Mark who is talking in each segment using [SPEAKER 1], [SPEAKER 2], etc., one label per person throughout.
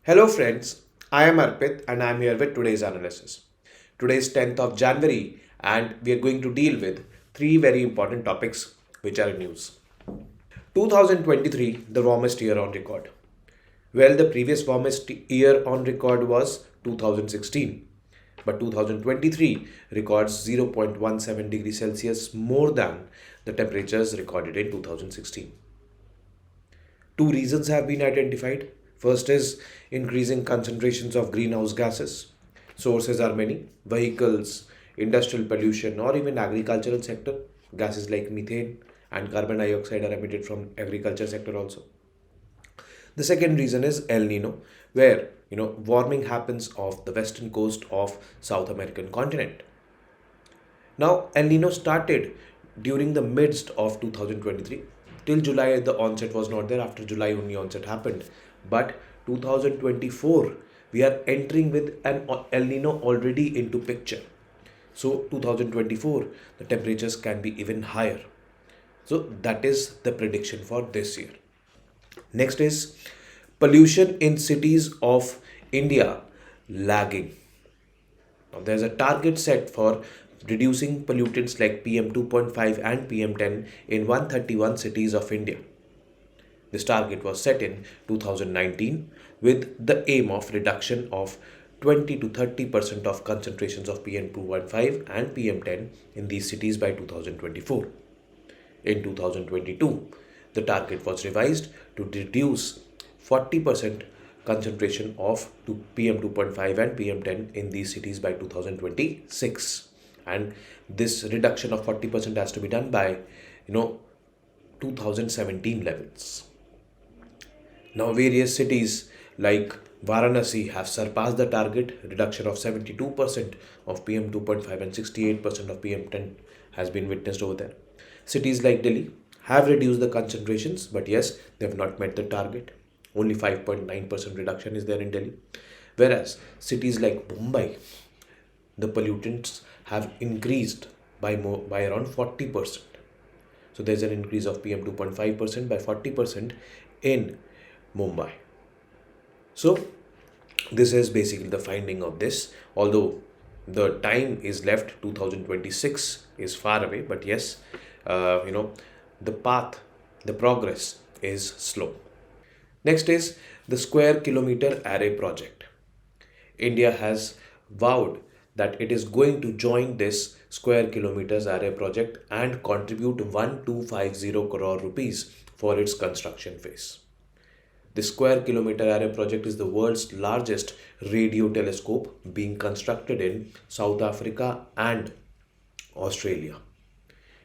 [SPEAKER 1] Hello friends, I am Arpit and I am here with today's analysis. Today is 10th of January and we are going to deal with three very important topics which are in news. 2023, the warmest year on record. Well, the previous warmest year on record was 2016, but 2023 records 0.17 degrees Celsius more than the temperatures recorded in 2016. Two reasons have been identified. First is increasing concentrations of greenhouse gases. Sources are many: vehicles, industrial pollution, or even agricultural sector. Gases like methane and carbon dioxide are emitted from agriculture sector also. The second reason is El Nino, where warming happens off the western coast of South American continent. Now, El Nino started during the midst of 2023. Till July, the onset was not there. After July, only onset happened. But 2024, we are entering with an El Nino already into picture. So 2024, the temperatures can be even higher. So that is the prediction for this year. Next is pollution in cities of India lagging. Now, there's a target set for reducing pollutants like PM 2.5 and PM 10 in 131 cities of India. This target was set in 2019 with the aim of reduction of 20 to 30% of concentrations of PM 2.5 and PM 10 in these cities by 2024. In 2022, the target was revised to reduce 40% concentration of PM 2.5 and PM 10 in these cities by 2026. And this reduction of 40% has to be done by 2017 levels. Now various cities like Varanasi have surpassed the target. Reduction of 72% of PM 2.5 and 68% of PM 10 has been witnessed over there. Cities like Delhi have reduced the concentrations, but yes, they have not met the target. Only 5.9% reduction is there in Delhi. Whereas cities like Mumbai, the pollutants have increased by around 40%. So there's an increase of PM 2.5% by 40% in Mumbai. So this is basically the finding of this. Although the time is left, 2026 is far away, but yes, the path, the progress is slow. Next is the Square Kilometer Array Project. India has vowed that it is going to join this Square Kilometers Array Project and contribute 1250 crore rupees for its construction phase. The Square Kilometer Array Project is the world's largest radio telescope being constructed in South Africa and Australia.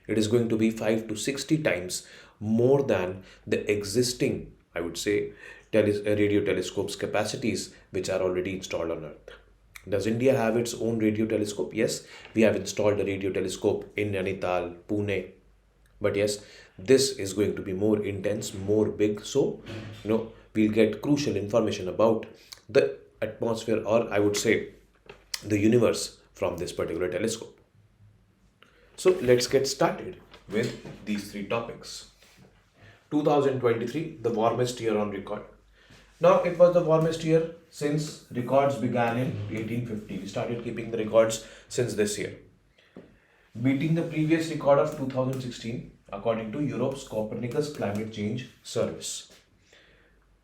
[SPEAKER 1] It is going to be 5 to 60 times more than the existing, I would say, radio telescopes capacities which are already installed on Earth. Does India have its own radio telescope? Yes, we have installed a radio telescope in Nainital, Pune. But yes, this is going to be more intense, more big. So, we'll get crucial information about the atmosphere, or I would say the universe, from this particular telescope. So let's get started with these three topics. 2023, the warmest year on record. Now, it was the warmest year since records began in 1850. We started keeping the records since this year, beating the previous record of 2016 according to Europe's Copernicus Climate Change Service.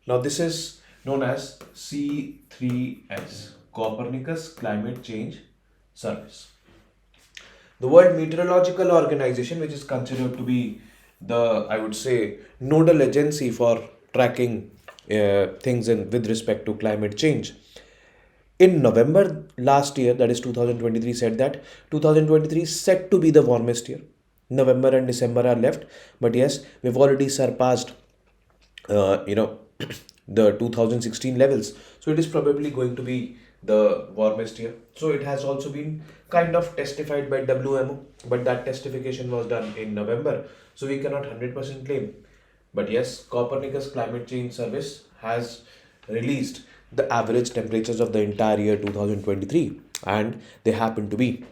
[SPEAKER 1] Now, this is known as C3S, Copernicus Climate Change Service. The World Meteorological Organization, which is considered to be the, I would say, nodal agency for tracking things with respect to climate change, in November last year, that is 2023, said that 2023 is set to be the warmest year. November and December are left, but yes, we've already surpassed, the 2016 levels. So it is probably going to be the warmest year. So it has also been kind of testified by WMO, but that testification was done in November, so we cannot 100% claim. But yes, Copernicus Climate Change Service has released the average temperatures of the entire year 2023, and they happen to be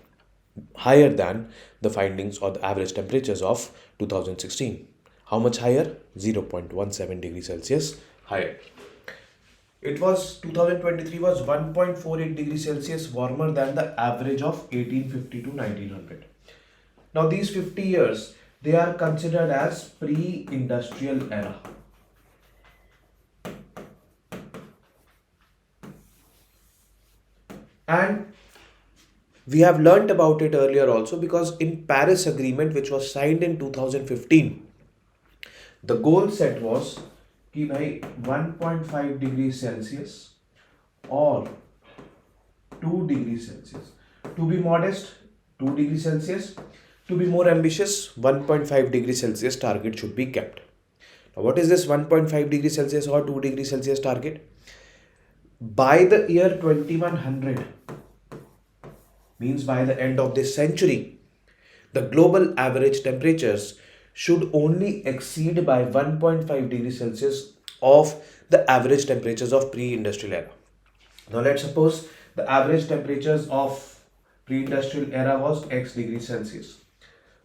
[SPEAKER 1] higher than the findings or the average temperatures of 2016. How much higher? 0.17 degrees Celsius higher. It was 2023 was 1.48 degrees Celsius warmer than the average of 1850 to 1900. Now these 50 years, they are considered as pre-industrial era. And we have learnt about it earlier also, because in Paris Agreement, which was signed in 2015, the goal set was कि भाई 1.5 degrees Celsius or 2 degrees Celsius. To be modest, 2 degrees Celsius. To be more ambitious, 1.5 degrees Celsius target should be kept. Now, what is this 1.5 degrees Celsius or 2 degrees Celsius target? By the year 2100, means by the end of this century, the global average temperatures should only exceed by 1.5 degrees Celsius of the average temperatures of pre-industrial era. Now let's suppose the average temperatures of pre-industrial era was X degrees Celsius.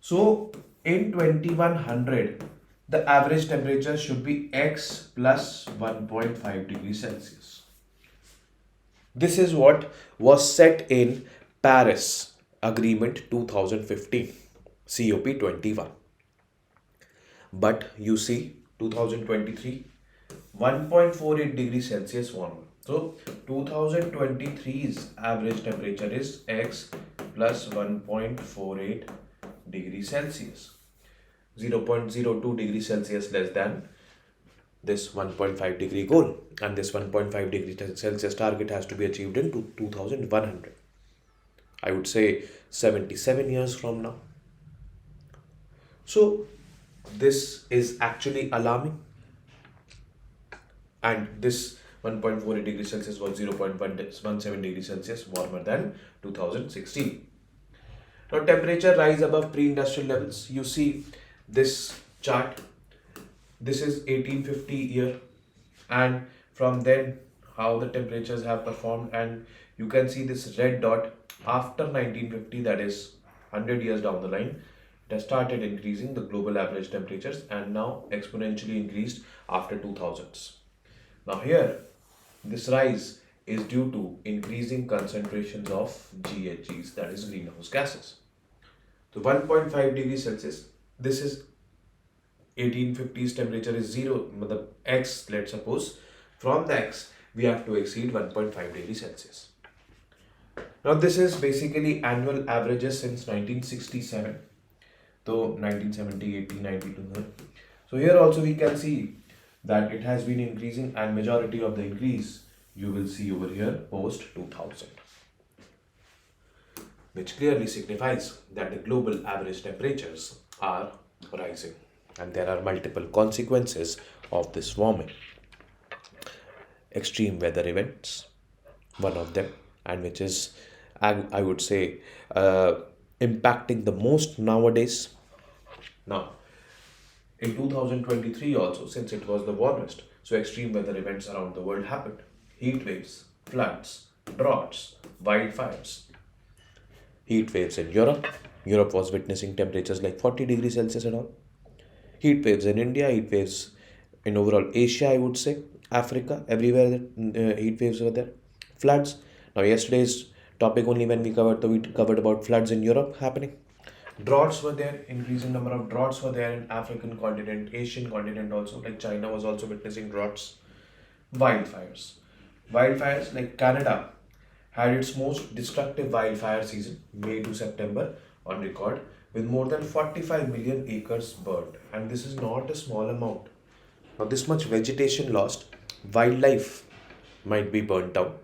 [SPEAKER 1] So in 2100, the average temperature should be X plus 1.5 degrees Celsius. This is what was set in Paris Agreement 2015, COP21. But you see, 2023, 1.48 degrees Celsius warmer. So 2023's average temperature is X plus 1.48 degrees Celsius. 0.02 degrees Celsius less than this 1.5 degree goal. And this 1.5 degree Celsius target has to be achieved in 2100. I would say 77 years from now. So this is actually alarming, and this 1.48 degrees Celsius was 0.17 degrees Celsius warmer than 2016. Now temperature rise above pre-industrial levels. You see this chart. This is 1850 year, and from then how the temperatures have performed, and you can see this red dot after 1950, that is 100 years down the line. It has started increasing the global average temperatures, and now exponentially increased after 2000s. Now here, this rise is due to increasing concentrations of GHGs, that is greenhouse gases. So 1.5 degrees Celsius, this is 1850's temperature is 0, the X, let's suppose. From the X, we have to exceed 1.5 degrees Celsius. Now this is basically annual averages since 1967. So 1970, 80, 92. So here also we can see that it has been increasing, and majority of the increase you will see over here post 2000, which clearly signifies that the global average temperatures are rising, and there are multiple consequences of this warming. Extreme weather events, one of them, and which is, I would say, impacting the most nowadays. Now, in 2023 also, since it was the warmest, so extreme weather events around the world happened. Heat waves, floods, droughts, wildfires. Heat waves in Europe. Europe was witnessing temperatures like 40 degrees Celsius and all. Heat waves in India, heat waves in overall Asia, I would say. Africa, everywhere heat waves were there. Floods. Now, yesterday's topic only when we covered about floods in Europe happening. Droughts were there, increasing number of droughts were there in African continent, Asian continent also, like China was also witnessing droughts. Wildfires. Wildfires, like Canada had its most destructive wildfire season, May to September, on record, with more than 45 million acres burned. And this is not a small amount. Now this much vegetation lost, wildlife might be burnt out.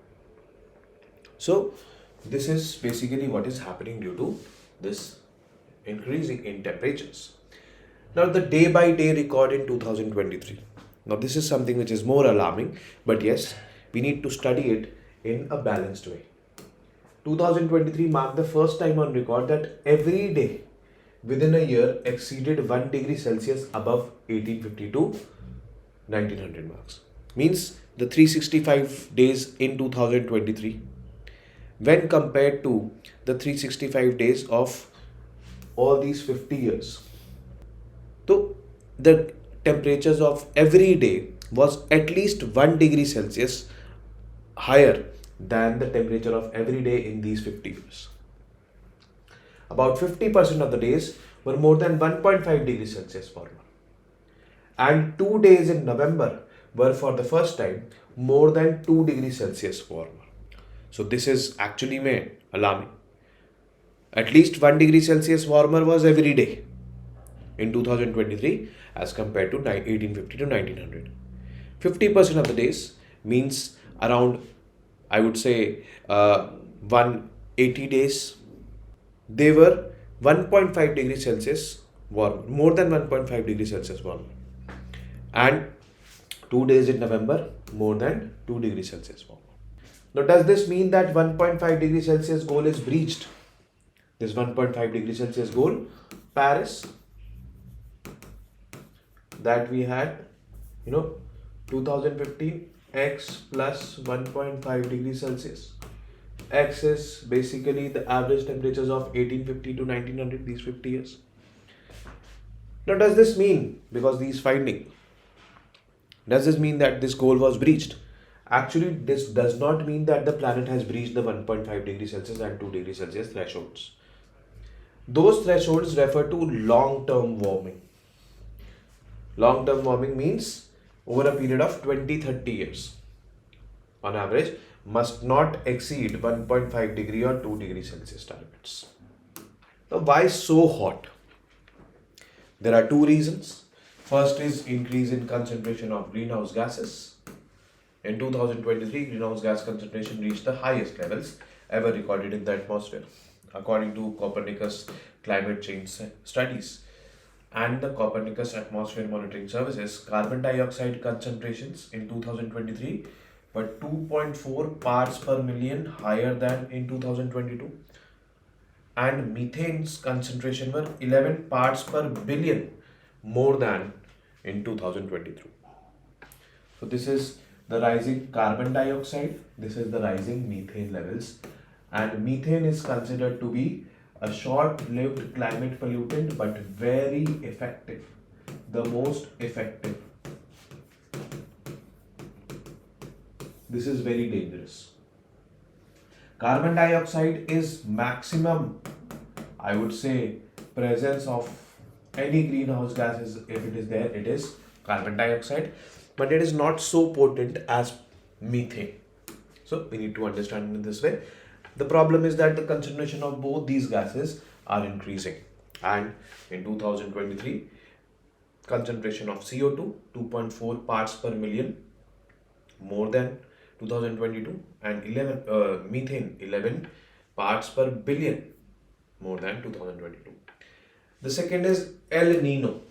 [SPEAKER 1] So this is basically what is happening due to this increasing in temperatures. Now the day by day record in 2023. Now this is something which is more alarming, but yes, we need to study it in a balanced way. 2023 marked the first time on record that every day within a year exceeded 1 degree Celsius above 1850 to 1900 marks. Means the 365 days in 2023, when compared to the 365 days of all these 50 years. So the temperatures of every day was at least 1 degree Celsius higher than the temperature of every day in these 50 years. About 50% of the days were more than 1.5 degrees Celsius warmer. And 2 days in November were for the first time more than 2 degrees Celsius warmer. So this is actually alarming. At least 1 degree Celsius warmer was every day in 2023 as compared to 1850 to 1900. 50% of the days means around, I would say, 180 days. They were 1.5 degrees Celsius warmer, more than 1.5 degrees Celsius warmer. And 2 days in November, more than 2 degrees Celsius warmer. Now, does this mean that 1.5 degrees Celsius goal is breached? This 1.5 degrees Celsius goal, Paris, that we had, 2015, x plus 1.5 degrees Celsius. X is basically the average temperatures of 1850 to 1900, these 50 years. Now, does this mean, because these finding, does this mean that this goal was breached? Actually, this does not mean that the planet has breached the 1.5 degrees Celsius and 2 degrees Celsius thresholds. Those thresholds refer to long-term warming. Long-term warming means over a period of 20-30 years. On average, must not exceed 1.5 degree or 2 degrees Celsius targets. Now, why so hot? There are two reasons. First is increase in concentration of greenhouse gases. In 2023, greenhouse gas concentration reached the highest levels ever recorded in the atmosphere, according to Copernicus climate change studies and the Copernicus atmosphere monitoring services. Carbon dioxide concentrations in 2023 were 2.4 parts per million higher than in 2022, and methane's concentration were 11 parts per billion more than in 2023. So this is the rising carbon dioxide, this is the rising methane levels, and methane is considered to be a short-lived climate pollutant but very effective, the most effective. This is very dangerous. Carbon dioxide is maximum, I would say, presence of any greenhouse gases. If it is there, it is carbon dioxide, but it is not so potent as methane. So we need to understand it this way. The problem is that the concentration of both these gases are increasing, and in 2023, concentration of CO2 2.4 parts per million more than 2022, and methane 11 parts per billion more than 2022. The second is El Nino.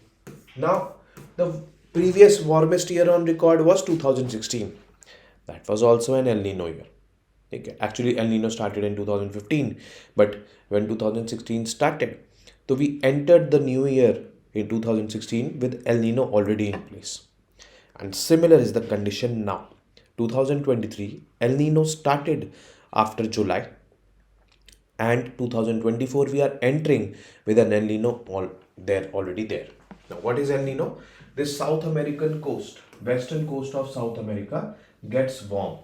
[SPEAKER 1] Now, the previous warmest year on record was 2016. That was also an El Nino year. Okay. Actually, El Nino started in 2015, but when 2016 started, so we entered the new year in 2016 with El Nino already in place. And similar is the condition now. 2023, El Nino started after July, and 2024 we are entering with an El Nino already there. Now, what is El Nino? This South American coast, western coast of South America gets warm,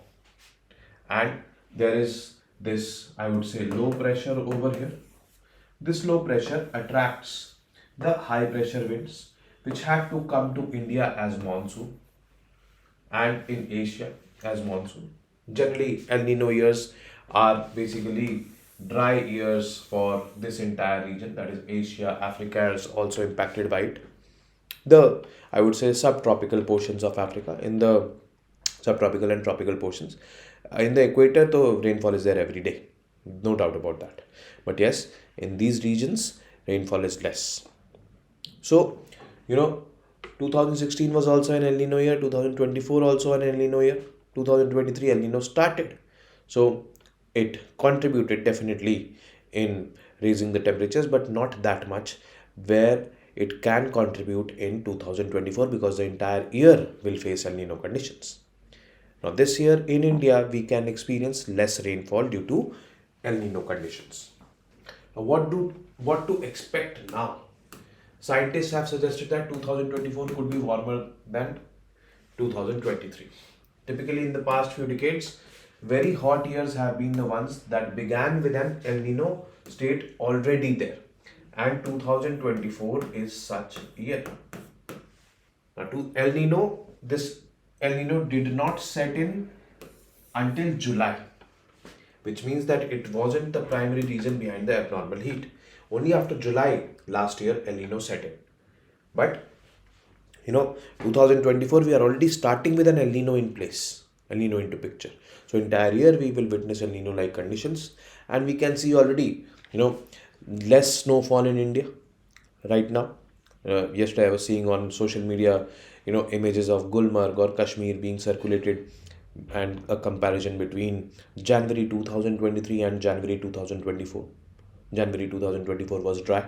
[SPEAKER 1] and there is this, I would say, low pressure over here. This low pressure attracts the high pressure winds which have to come to India as monsoon and in Asia as monsoon. Generally, El Nino years are basically dry years for this entire region, that is Asia. Africa is also impacted by it. The, I would say, subtropical portions of Africa, in the subtropical and tropical portions. In the equator, the rainfall is there every day, no doubt about that. But yes, in these regions, rainfall is less. So, 2016 was also an El Nino year, 2024 also an El Nino year, 2023 El Nino started. So, it contributed definitely in raising the temperatures, but not that much, where it can contribute in 2024 because the entire year will face El Nino conditions. Now, this year in India, we can experience less rainfall due to El Nino conditions. Now, what to expect now? Scientists have suggested that 2024 could be warmer than 2023. Typically, in the past few decades, very hot years have been the ones that began with an El Nino state already there. And 2024 is such a year. Now, to El Nino, this El Nino did not set in until July, which means that it wasn't the primary reason behind the abnormal heat. Only after July last year, El Nino set in. But 2024, we are already starting with an El Nino in place, El Nino into picture. So entire year we will witness El Nino like conditions, and we can see already, less snowfall in India right now. Yesterday I was seeing on social media, images of Gulmarg or Kashmir being circulated, and a comparison between January 2023 and January 2024. January 2024 was dry,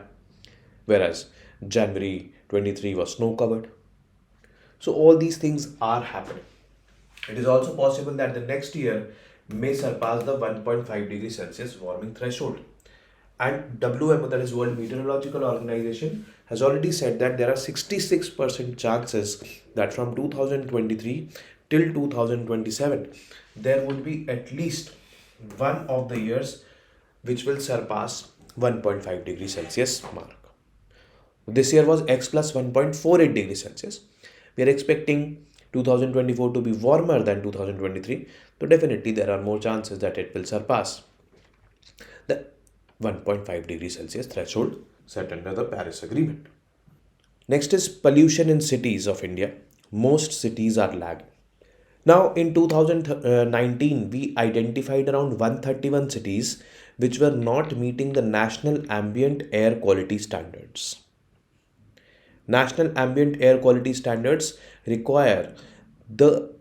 [SPEAKER 1] whereas January 23 was snow covered. So all these things are happening. It is also possible that the next year may surpass the 1.5 degrees Celsius warming threshold. And WMO, that is World Meteorological Organization, has already said that there are 66% chances that from 2023 till 2027, there would be at least one of the years which will surpass 1.5 degrees Celsius mark. This year was X plus 1.48 degrees Celsius. We are expecting 2024 to be warmer than 2023. So definitely there are more chances that it will surpass the 1.5 degrees Celsius threshold set under the Paris Agreement. Next is pollution in cities of India. Most cities are lagging. Now in 2019, we identified around 131 cities which were not meeting the National Ambient Air Quality Standards. National Ambient Air Quality Standards require the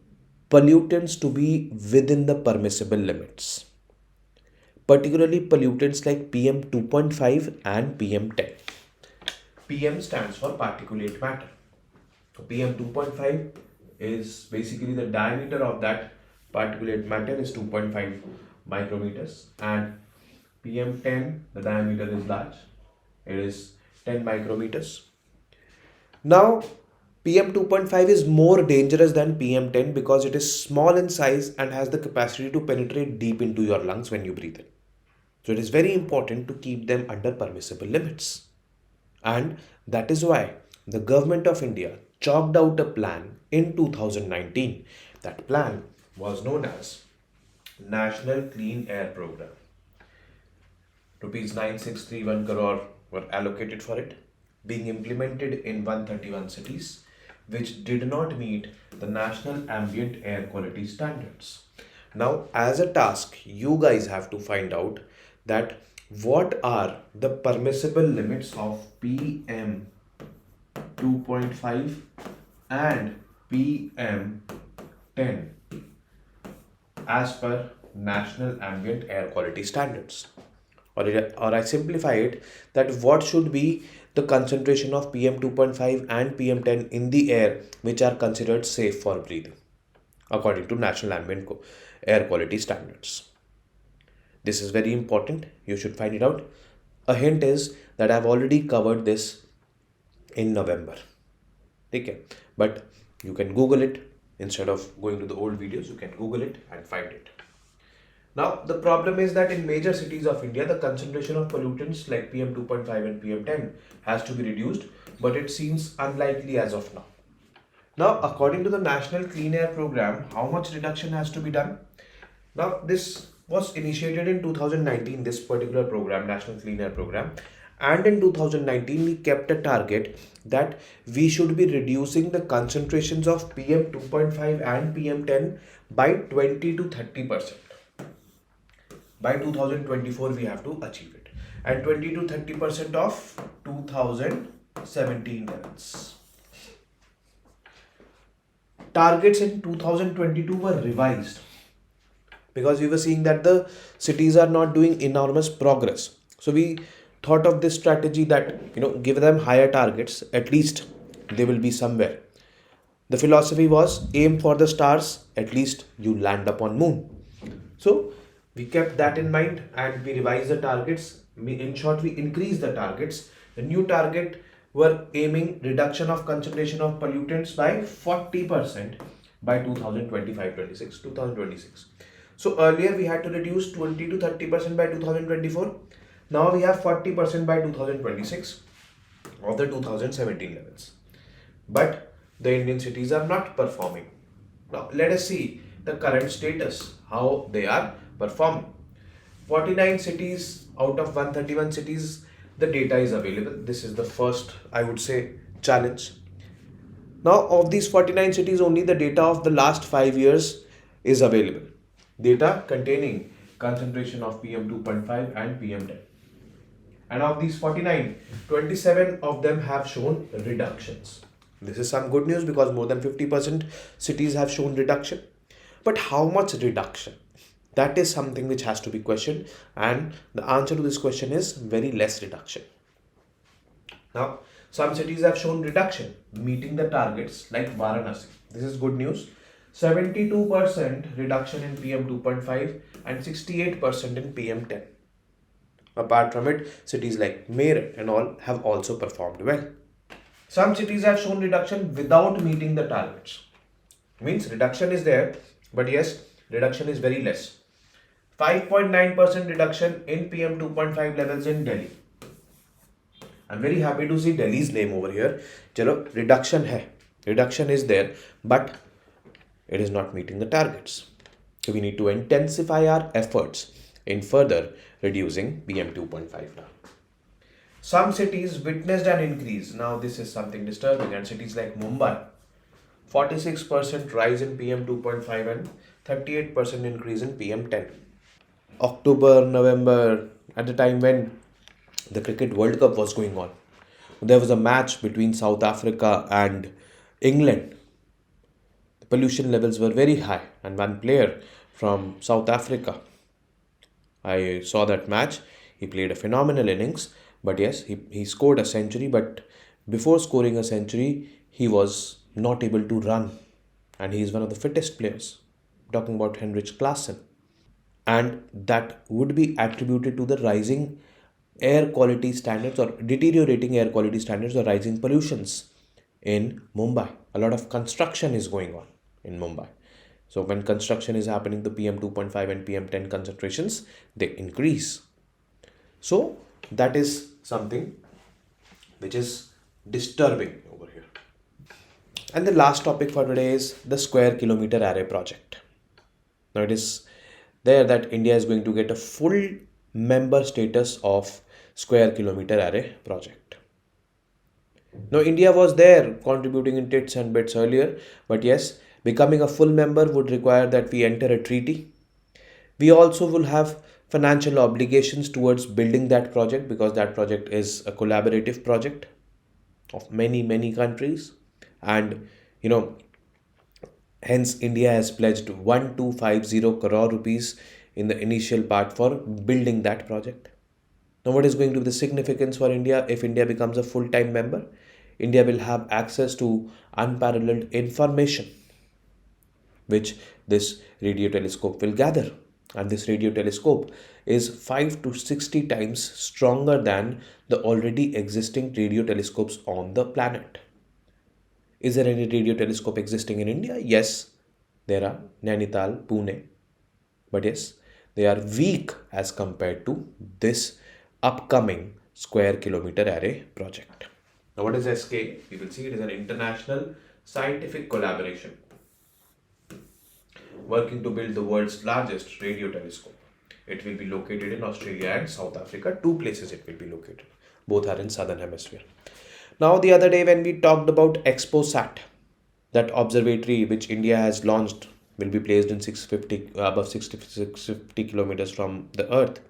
[SPEAKER 1] pollutants to be within the permissible limits, particularly pollutants like PM 2.5 and PM 10. PM stands for particulate matter. So PM 2.5 is basically the diameter of that particulate matter is 2.5 micrometers, and PM 10, the diameter is large, it is 10 micrometers. Now, PM 2.5 is more dangerous than PM 10 because it is small in size and has the capacity to penetrate deep into your lungs when you breathe in. So it is very important to keep them under permissible limits. And that is why the government of India chalked out a plan in 2019. That plan was known as National Clean Air Program. Rupees 9631 crore were allocated for it, being implemented in 131 cities which did not meet the National Ambient Air Quality Standards. Now, as a task, you guys have to find out that what are the permissible limits of PM 2.5 and PM 10 as per National Ambient Air Quality Standards. Or I simplify it, that what should be the concentration of PM 2.5 and PM 10 in the air which are considered safe for breathing according to National Ambient Air Quality Standards. This is very important. You should find it out. A hint is that I've already covered this in November. Okay, but you can Google it instead of going to the old videos. You can Google it and find it. Now, the problem is that in major cities of India, the concentration of pollutants like PM 2.5 and PM 10 has to be reduced, but it seems unlikely as of now. Now, according to the National Clean Air Program, how much reduction has to be done? Now, this was initiated in 2019, this particular program, National Clean Air Program. And in 2019, we kept a target that we should be reducing the concentrations of PM 2.5 and PM 10 by 20 to 30%. By 2024, we have to achieve it. And 20 to 30% of 2017 levels. Targets in 2022 were revised because we were seeing that the cities are not doing enormous progress. So we thought of this strategy that, give them higher targets, at least they will be somewhere. The philosophy was aim for the stars, at least you land upon moon. So we kept that in mind and we revised the targets. In short, we increased the targets. The new target were aiming reduction of concentration of pollutants by 40% by 2026. So earlier we had to reduce 20 to 30% by 2024. Now we have 40% by 2026 of the 2017 levels. But the Indian cities are not performing. Now let us see the current status, how they are performing. 49 cities out of 131 cities, the data is available. This is the first, I would say, challenge. Now, of these 49 cities, only the data of the last 5 years is available. Data containing concentration of PM 2.5 and PM 10. And of these 49, 27 of them have shown reductions. This is some good news because more than 50% cities have shown reduction. But how much reduction? That is something which has to be questioned, and the answer to this question is very less reduction. Now, some cities have shown reduction, meeting the targets like Varanasi. This is good news. 72% reduction in PM 2.5 and 68% in PM 10. Apart from it, cities like Meerut and all have also performed well. Some cities have shown reduction without meeting the targets. Means reduction is there, but yes, reduction is very less. 5.9% reduction in PM 2.5 levels in Delhi. I'm very happy to see Delhi's name over here. Chalo, reduction hai. Reduction is there, but it is not meeting the targets. So we need to intensify our efforts in further reducing PM 2.5 now. Some cities witnessed an increase. Now this is something disturbing, and cities like Mumbai, 46% rise in PM 2.5 and 38% increase in PM 10. October, November, at the time when the Cricket World Cup was going on, there was a match between South Africa and England. The pollution levels were very high, and one player from South Africa, I saw that match. He played a phenomenal innings, but yes, he scored a century. But before scoring a century, he was not able to run, and he is one of the fittest players. Talking about Henrik Klaassen. And that would be attributed to the rising air quality standards or deteriorating air quality standards or rising pollutions in Mumbai. A lot of construction is going on in Mumbai. So when construction is happening, the PM 2.5 and PM 10 concentrations, they increase. So that is something which is disturbing over here. And the last topic for today is the Square Kilometer Array project. Now it is there that India is going to get a full member status of Square Kilometer Array project. Now India was there contributing in tits and bits earlier, but yes, becoming a full member would require that we enter a treaty. We also will have financial obligations towards building that project because that project is a collaborative project of many countries, and hence India has pledged 1250 crore rupees in the initial part for building that project. Now what is going to be the significance for India if India becomes a full-time member? India will have access to unparalleled information which this radio telescope will gather. And this radio telescope is 5 to 60 times stronger than the already existing radio telescopes on the planet. Is there any radio telescope existing in India? Yes, there are. Nainital, Pune. But yes, they are weak as compared to this upcoming Square Kilometer Array project. Now what is SK? We will see it is an international scientific collaboration working to build the world's largest radio telescope. It will be located in Australia and South Africa. 2 places it will be located. Both are in southern hemisphere. Now the other day when we talked about ExpoSat, that observatory which India has launched will be placed in above 650 kilometers from the earth.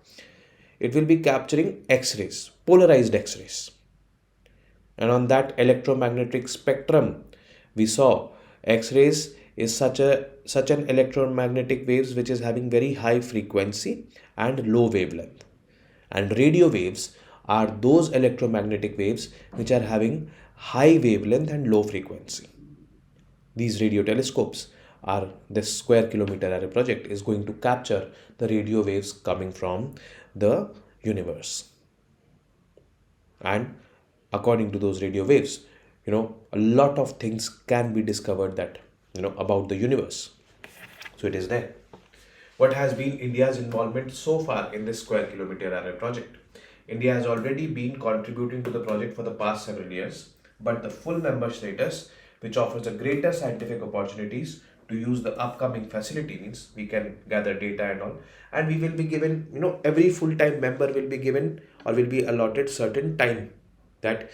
[SPEAKER 1] It will be capturing X-rays, polarized X-rays. And on that electromagnetic spectrum, we saw X-rays is such an electromagnetic waves which is having very high frequency and low wavelength. And radio waves are those electromagnetic waves which are having high wavelength and low frequency. These radio telescopes are this Square Kilometer Array project is going to capture the radio waves coming from the universe. And according to those radio waves, a lot of things can be discovered that, about the universe. So it is there. What has been India's involvement so far in this square kilometer array project? India has already been contributing to the project for the past several years, but the full member status, which offers a greater scientific opportunities to use the upcoming facility, means we can gather data and all, and we will be given, every full-time member will be given or will be allotted certain time, that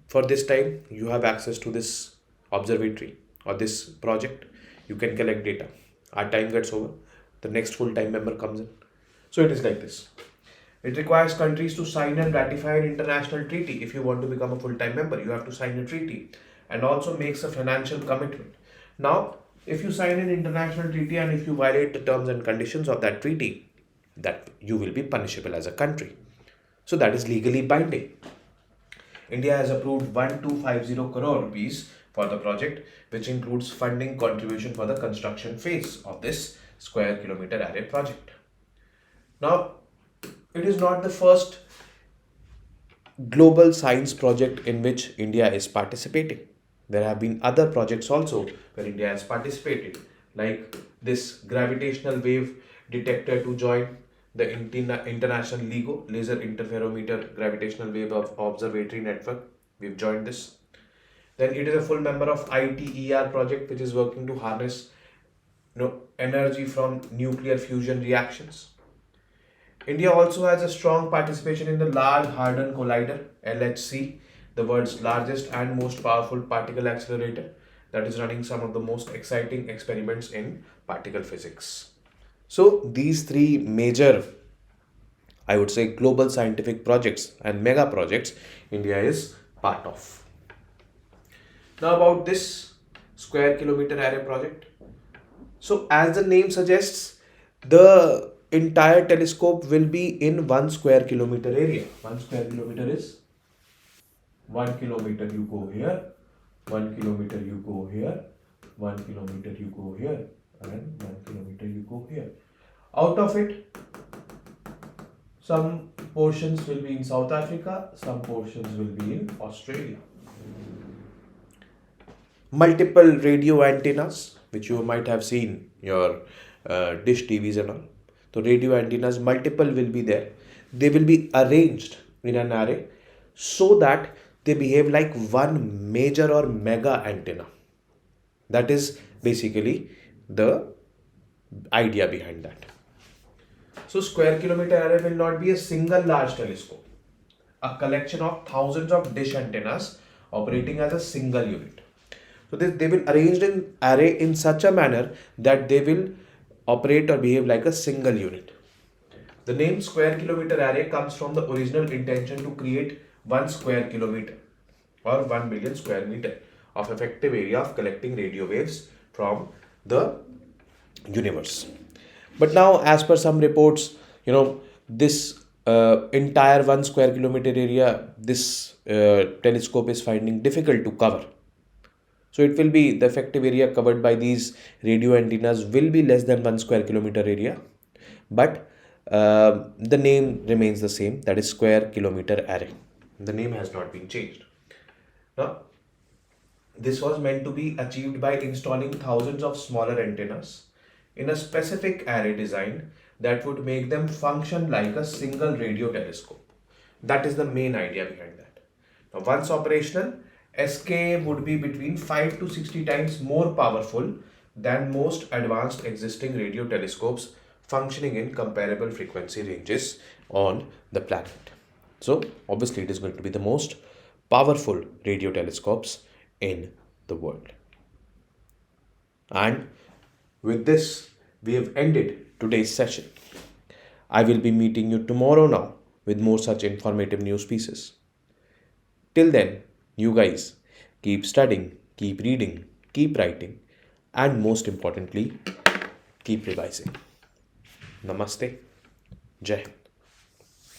[SPEAKER 1] for this time you have access to this observatory or this project, you can collect data. Our time gets over, the next full-time member comes in. So it is like this. It requires countries to sign and ratify an international treaty. If you want to become a full-time member, you have to sign a treaty, and also makes a financial commitment. Now, if you sign an international treaty and if you violate the terms and conditions of that treaty, that you will be punishable as a country. So that is legally binding. India has approved 1250 crore rupees for the project, which includes funding contribution for the construction phase of this square kilometer array project. Now, it is not the first global science project in which India is participating. There have been other projects also where India has participated, like this gravitational wave detector to join the International LIGO, Laser Interferometer Gravitational Wave Observatory Network. We've joined this. Then it is a full member of ITER project, which is working to harness energy from nuclear fusion reactions. India also has a strong participation in the Large Hadron Collider, LHC, the world's largest and most powerful particle accelerator, that is running some of the most exciting experiments in particle physics. So these three major, I would say, global scientific projects and mega projects India is part of. Now about this square kilometer array project. So as the name suggests, the entire telescope will be in 1 square kilometer area. 1 square kilometer is 1 kilometer you go here, 1 kilometer you go here, 1 kilometer you go here, and 1 kilometer you go here. Out of it, some portions will be in South Africa, some portions will be in Australia. Multiple radio antennas, which you might have seen your dish TVs and all. So radio antennas, multiple will be there. They will be arranged in an array so that they behave like one major or mega antenna. That is basically the idea behind that. So square kilometer array will not be a single large telescope, a collection of thousands of dish antennas operating as a single unit. So they will arrange an array in such a manner that they will operate or behave like a single unit. The name square kilometer array comes from the original intention to create 1 square kilometer or 1 million square meter of effective area of collecting radio waves from the universe. But now, as per some reports, this entire 1 square kilometer area, this telescope is finding difficult to cover. So it will be, the effective area covered by these radio antennas will be less than 1 square kilometer area. But the name remains the same, that is square kilometer array. The name has not been changed. Now, this was meant to be achieved by installing thousands of smaller antennas in a specific array design that would make them function like a single radio telescope. That is the main idea behind that. Now, once operational, SK would be between 5 to 60 times more powerful than most advanced existing radio telescopes functioning in comparable frequency ranges on the planet. So, obviously, it is going to be the most powerful radio telescopes in the world. And with this, we have ended today's session. I will be meeting you tomorrow now with more such informative news pieces. Till then, you guys keep studying, keep reading, keep writing, and most importantly, keep revising. Namaste. Jai Hind.